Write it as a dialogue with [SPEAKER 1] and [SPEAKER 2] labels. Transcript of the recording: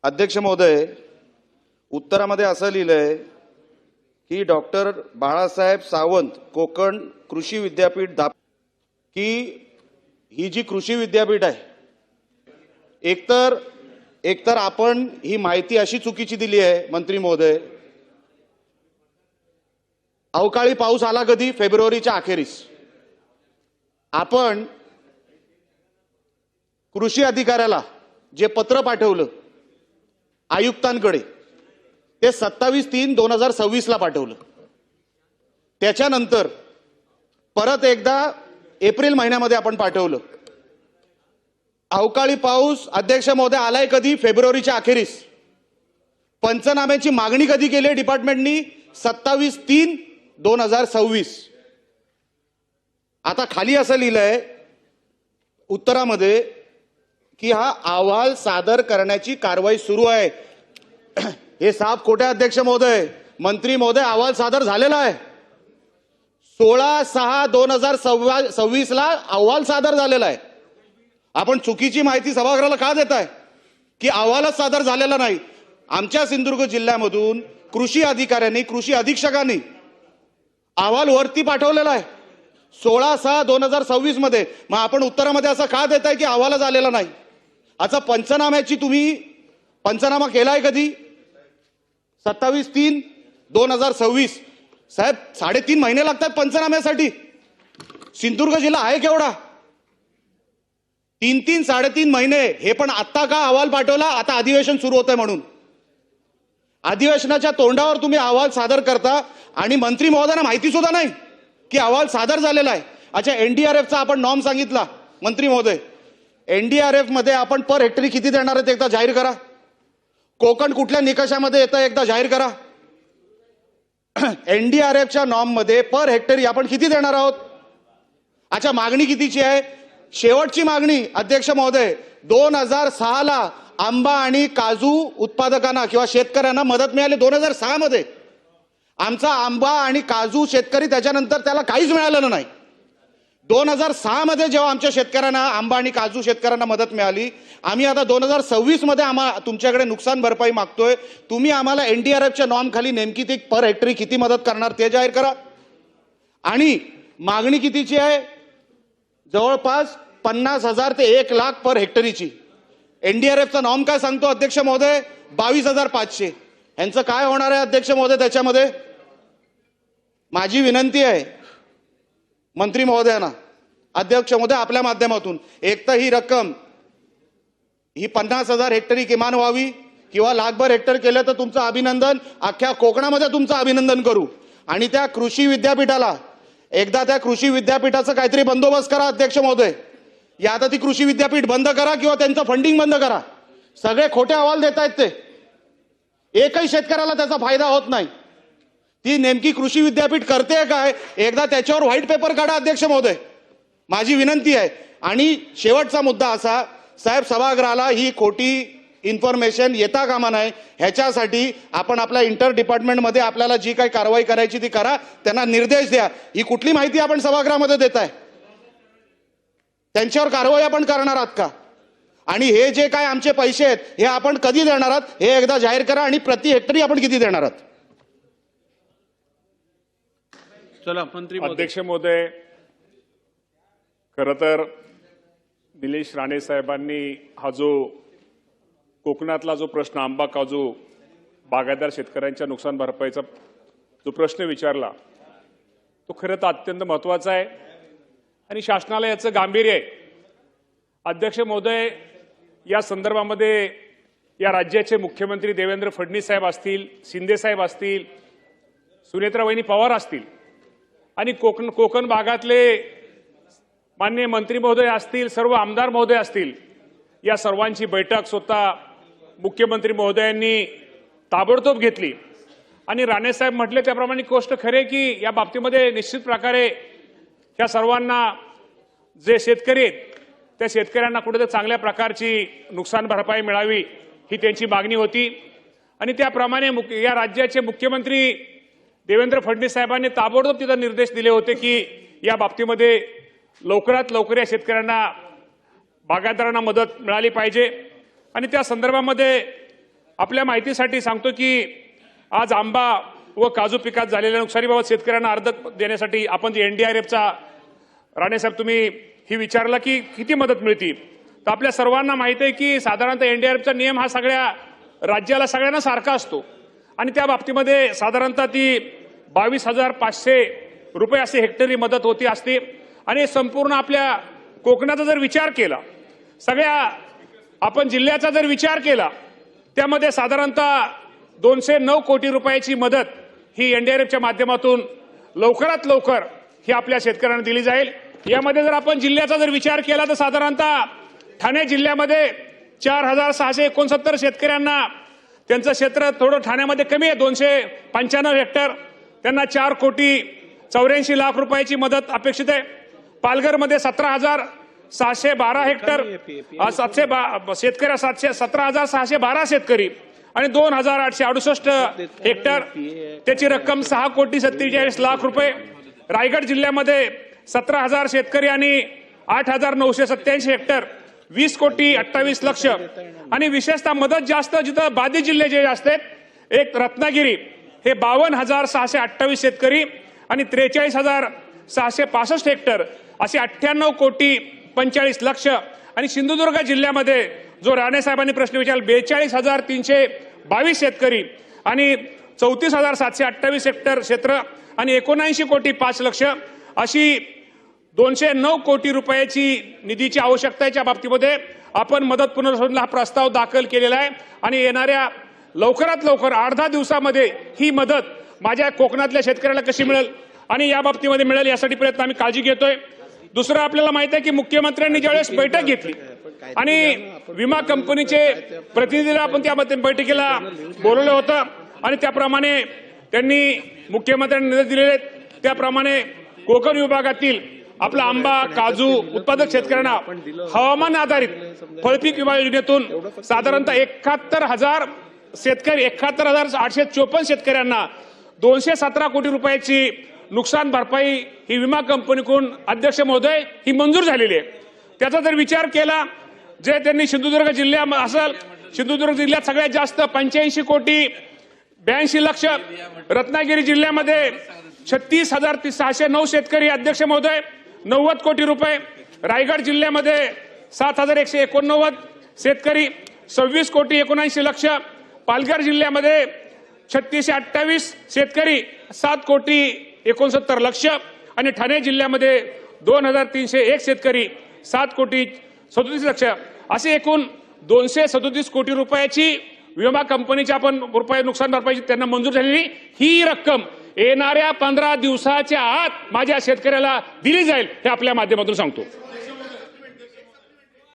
[SPEAKER 1] अध्यक्ष महोदय, उत्तरामध्ये असं लिहिलंय की डॉक्टर बाळासाहेब सावंत कोकण कृषी विद्यापीठ की ही जी कृषी विद्यापीठ आहे एकतर आपण ही माहिती अशी चुकीची दिली आहे मंत्री महोदय। अवकाळी पाऊस आला कधी? फेब्रुवारीच्या अखेरीस। आपण कृषी अधिकाऱ्याला जे पत्र पाठवलं आयुक्तांकडे ते 27/3/2026 ला पाठवलं। त्याच्यानंतर परत एकदा एप्रिल महिन्यामध्ये आपण पाठवलं। अवकाळी पाऊस अध्यक्ष महोदय आलाय कधी? फेब्रुवारीच्या अखेरीस। पंचनाम्याची मागणी कधी केली डिपार्टमेंटनी? 27/3/2026। आता खाली असं लिहिलंय उत्तरामध्ये की हा अहवाल सादर करण्याची कारवाई सुरू आहे। हे साफ खोटे अध्यक्ष महोदय। मंत्री महोदय, अहवाल सादर झालेला आहे। 16/6/2026 ला अहवाल सादर झालेला आहे। आपण चुकीची माहिती सभागृहाला का देताय की अहवालच सादर झालेला नाही? आमच्या सिंधुदुर्ग जिल्ह्यामधून कृषी अधिकाऱ्यांनी कृषी अधीक्षकांनी अहवाल वरती पाठवलेला आहे 16/6/2026 मध्ये। मग आपण उत्तरामध्ये असं का देताय की अहवाल झालेला नाही? आता पंचनाम्याची तुम्ही पंचनामा केलाय कधी? 27/3/2026। साहेब 3.5 महिने लागतात पंचनाम्यासाठी। सिंधुदुर्ग जिल्हा आहे केवढा? 3 साडेतीन महिने। हे पण आता का अहवाल पाठवला? आता अधिवेशन सुरू होतंय म्हणून। अधिवेशनाच्या तोंडावर तुम्ही अहवाल सादर करता आणि मंत्री महोदयांना माहिती सुद्धा नाही की अहवाल सादर झालेला आहे। अच्छा, एनडीआरएफचा आपण नॉर्म सांगितला मंत्री महोदय। एनडीआरएफ मध्ये आपण पर हेक्टरी किती देणार आहेत एकदा जाहीर करा। कोकण कुठल्या निकषामध्ये येतं एकदा जाहीर करा। एनडीआरएफच्या नॉर्म मध्ये पर हेक्टरी आपण किती देणार आहोत? अच्छा, मागणी कितीची आहे? शेवटची मागणी अध्यक्ष महोदय 2006 ला आंबा आणि काजू उत्पादकांना किंवा शेतकऱ्यांना मदत मिळाली 2006 मध्ये। आमचा आंबा आणि काजू शेतकरी त्याच्यानंतर त्याला काहीच मिळालं नाही। 2006 मध्ये जेव्हा आमच्या शेतकऱ्यांना आंबा आणि काजू शेतकऱ्यांना मदत मिळाली, आम्ही आता 2026 मध्ये तुमच्याकडे नुकसान भरपाई मागतोय। तुम्ही आम्हाला एनडीआरएफच्या नॉर्म खाली नेमकी ती पर हेक्टरी किती मदत करणार ते जाहीर करा। आणि मागणी कितीची आहे? जवळपास 50,000 ते 1,00,000 पर हेक्टरीची। एनडीआरएफचा नॉर्म काय सांगतो अध्यक्ष महोदय? 22,500। यांचं काय होणार आहे अध्यक्ष महोदय त्याच्यामध्ये? माझी विनंती आहे मंत्री महोदयांना, अध्यक्ष महोदय आपल्या माध्यमातून, एक तर ही रक्कम ही 50,000 हेक्टरी किमान व्हावी किंवा 1,00,000 हेक्टर केलं तर तुमचं अभिनंदन, अख्ख्या कोकणामध्ये तुमचं अभिनंदन करू। आणि त्या कृषी विद्यापीठाला एकदा त्या कृषी विद्यापीठाचं काहीतरी बंदोबस्त करा अध्यक्ष महोदय। या आता ती कृषी विद्यापीठ बंद करा किंवा त्यांचं फंडिंग बंद करा। सगळे खोटे अहवाल देत आहेत ते, एकही शेतकऱ्याला त्याचा फायदा होत नाही। ती नेमकी कृषी विद्यापीठ करते काय? एकदा त्याच्यावर व्हाईट पेपर काढा अध्यक्ष महोदय, माझी विनंती आहे। आणि शेवटचा मुद्दा असा, साहेब सभागृहाला ही खोटी इन्फॉर्मेशन येता कामा नये, ह्याच्यासाठी आपण आपल्या इंटर डिपार्टमेंटमध्ये आपल्याला जी काही कारवाई करायची ती करा, त्यांना निर्देश द्या। ही कुठली माहिती आपण सभागृहामध्ये देताय? त्यांच्यावर कारवाई आपण करणार आहात का? आणि हे जे काय आमचे पैसे आहेत हे आपण कधी देणार आहात हे एकदा जाहीर करा। आणि प्रति हेक्टरी आपण किती देणार आहात?
[SPEAKER 2] चला मंत्री
[SPEAKER 3] अध्यक्ष महोदय, खरं तर निलेश राणे साहेबांनी हा जो कोकणातला जो प्रश्न आंबा काजू बागायतदार शेतकऱ्यांच्या नुकसान भरपाईचा जो प्रश्न विचारला तो खरं तर अत्यंत महत्त्वाचा आहे आणि शासनाला याचं गांभीर्य आहे। अध्यक्ष महोदय, या संदर्भामध्ये या राज्याचे मुख्यमंत्री देवेंद्र फडणवीस साहेब असतील, शिंदे साहेब असतील, सुनेत्रावहिनी पवार असतील आणि कोकण भागातले माननीय मंत्री महोदय असतील, सर्व आमदार महोदय असतील, या सर्वांची बैठक स्वतः मुख्यमंत्री महोदयांनी ताबडतोब घेतली। आणि राणे साहेब म्हटले त्याप्रमाणे गोष्ट खरे की या बाबतीमध्ये निश्चित प्रकारे या सर्वांना जे शेतकरी आहेत त्या शेतकऱ्यांना कुठेतरी चांगल्या प्रकारची नुकसान भरपाई मिळावी ही त्यांची मागणी होती। आणि त्याप्रमाणे या राज्याचे मुख्यमंत्री देवेंद्र फडणवीस साहेबांनी ताबडतोब तिथे निर्देश दिले होते की या बाबतीमध्ये लवकरात लवकर या शेतकऱ्यांना बागायतदारांना मदत मिळाली पाहिजे। आणि त्या संदर्भामध्ये आपल्या माहितीसाठी सांगतो की आज आंबा व काजू पिकात झालेल्या नुकसानीबाबत शेतकऱ्यांना अर्ध देण्यासाठी आपण जे NDRFचा राणेसाहेब तुम्ही ही विचारला की किती मदत मिळते, तर आपल्या सर्वांना माहिती आहे की साधारणतः NDRFचा नियम हा सगळ्या राज्याला सगळ्यांना सारखा असतो आणि त्या बाबतीमध्ये साधारणतः ती 22,500 रुपये असे हेक्टरी मदत होती असते आणि संपूर्ण आपल्या कोकणाचा जर विचार केला, सगळ्या आपण जिल्ह्याचा जर विचार केला, त्यामध्ये साधारणतः 209 कोटी रुपयाची मदत ही NDRFच्या माध्यमातून लवकरात लवकर ही आपल्या शेतकऱ्यांना दिली जाईल. यामध्ये जर आपण जिल्ह्याचा जर विचार केला तर साधारणतः ठाणे जिल्ह्यामध्ये 4,669 शेतकऱ्यांना त्यांचं क्षेत्र थोडं ठाण्यामध्ये कमी आहे, 295 हेक्टर, त्यांना 4,84,00,000 रुपयाची मदत अपेक्षित आहे. पालघरमध्ये 17,612 हेक्टर शेतकरी 17,612 शेतकरी आणि 2,868 हेक्टर त्याची रक्कम 6,47,00,000 रुपये. रायगड जिल्ह्यामध्ये 17,000 शेतकरी आणि 8,987 हेक्टर 20,28,00,000 आणि विशेषतः मदत जास्त जिथं बाधित जिल्हे जे असतात, एक रत्नागिरी हे 52,628 शेतकरी आणि 43,665 हेक्टर असे 98,45,00,000 आणि सिंधुदुर्ग जिल्ह्यामध्ये जो राणेसाहेबांनी प्रश्न विचारला 42,322 शेतकरी आणि 34,728 हेक्टर क्षेत्र आणि 79,05,00,000 अशी 209 कोटी रुपयाची निधीची आवश्यकतेच्या बाबतीमध्ये आपण मदत पुनर्वसनाला हा प्रस्ताव दाखल केलेला आहे आणि येणाऱ्या लवकरात लवकर 8-10 दिवसामध्ये ही मदत माझ्या कोकणातल्या शेतकऱ्याला कशी मिळेल आणि या बाबतीमध्ये मिळेल यासाठी प्रयत्न आम्ही काळजी घेतोय. दुसरं आपल्याला माहित आहे की मुख्यमंत्र्यांनी ज्यावेळेस बैठक घेतली आणि विमा कंपनीचे प्रतिनिधीला आपण त्या बैठकीला बोलवलं होतं आणि त्याप्रमाणे त्यांनी मुख्यमंत्र्यांनी निर्देश दिलेले, त्याप्रमाणे कोकण विभागातील आपला आंबा काजू उत्पादक शेतकऱ्यांना हवामान आधारित फळपीक विमा योजनेतून साधारणतः 71,000 शेतकरी 71,854 शेतकऱ्यांना 217 कोटी रुपयाची नुकसान भरपाई ही विमा कंपनीकडून अध्यक्ष महोदय ही मंजूर झालेली आहे. त्याचा जर विचार केला, जे त्यांनी सिंधुदुर्ग जिल्ह्यात असेल, सिंधुदुर्ग जिल्ह्यात सगळ्यात जास्त 85,82,00,000, रत्नागिरी जिल्ह्यामध्ये 36,609 शेतकरी अध्यक्ष महोदय 90 कोटी रुपये, रायगड जिल्ह्यामध्ये 7,189 शेतकरी 26,79,00,000, पालघर जिल्ह्यामध्ये 3628 शेतकरी 7,69,00,000 आणि ठाणे जिल्ह्यामध्ये 2,301 शेतकरी 7,37,00,000 असे एकूण 237 कोटी रुपयाची विमा कंपनीच्या आपण रुपये नुकसान भरपाईची त्यांना मंजूर झालेली ही रक्कम येणाऱ्या 15 दिवसाच्या आत माझ्या शेतकऱ्याला दिली जाईल हे आपल्या माध्यमातून सांगतो.